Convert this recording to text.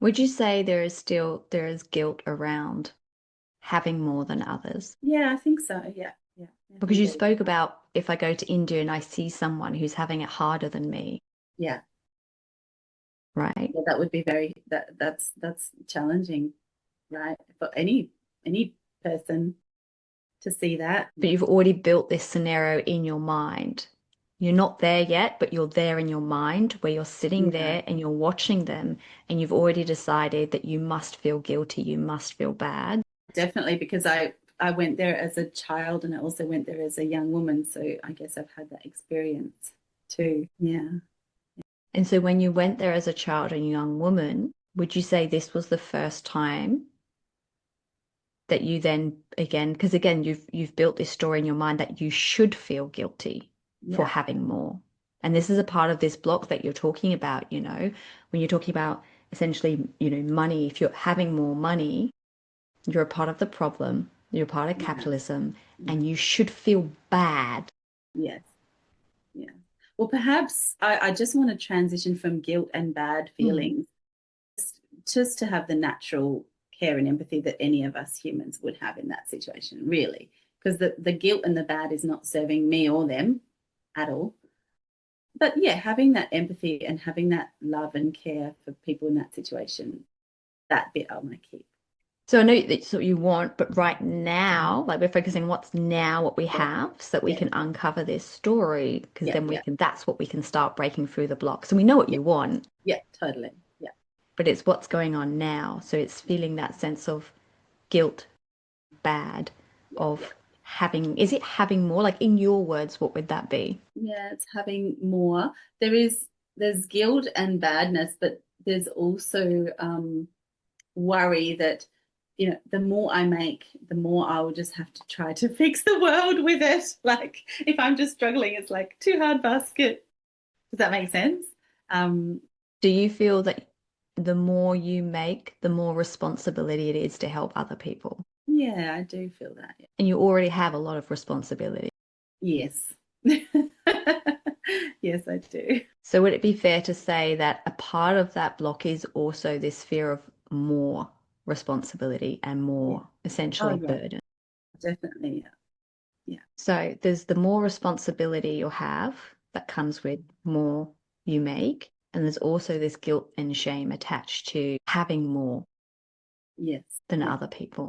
Would you say there is guilt around having more than others? Yeah, I think so. Yeah, yeah, I Because think you there is. spoke about if I go to India and I see someone who's having it harder than me, Yeah, right? yeah, that would be that's challenging, right? For any person to see that. But Yeah, you've already built this scenario in your mind. You're not there yet, but you're there in your mind where you're sitting yeah, there and you're watching them and you've already decided that you must feel guilty, you must feel bad. definitely. Because I went there as a child, and I also went there as a young woman. So I guess I've had that experience too. Yeah. And so when you went there as a child and young woman, would you say this was the first time that you then again, because again, you've built this story in your mind that you should feel guilty for Yeah. having more. And this is a part of this block that you're talking about, when you're talking about essentially, money, if you're having more money, you're a part of the problem, you're a part of Yeah. capitalism, Yeah. and you should feel bad. Yes. Yeah. Well, perhaps I just want to transition from guilt and bad Mm. feelings just to have the natural care and empathy that any of us humans would have in that situation, really. Because the guilt and the bad is not serving me or them at all. But yeah, having that empathy and having that love and care for people in that situation, that bit I want to keep. So I know that's what you want, but right now, like we're focusing on what's now what we Yeah, have so that we yeah, can uncover this story because yeah, then yeah, that's what we can start breaking through the blocks. And we know what yeah, you want, yeah, totally. Yeah, but it's what's going on now. So it's feeling that sense of guilt, bad, yeah, yeah. of is it having more? Like in your words, what would that be? Yeah, it's having more. There's guilt and badness, but there's also worry that, the more I make, the more I will just have to try to fix the world with it. Like if I'm just struggling, it's like too hard basket. Does that make sense? Um, Do you feel that the more you make, the more responsibility it is to help other people? yeah, I do feel that. And you already have a lot of responsibility. Yes. Yes, I do. So would it be fair to say that a part of that block is also this fear of more responsibility and Yeah. more Oh, essentially yeah, burden? definitely. Yeah. Yeah. So there's the more responsibility you'll have that comes with more you make. And there's also this guilt and shame attached to having more Yes. than Yeah. other people.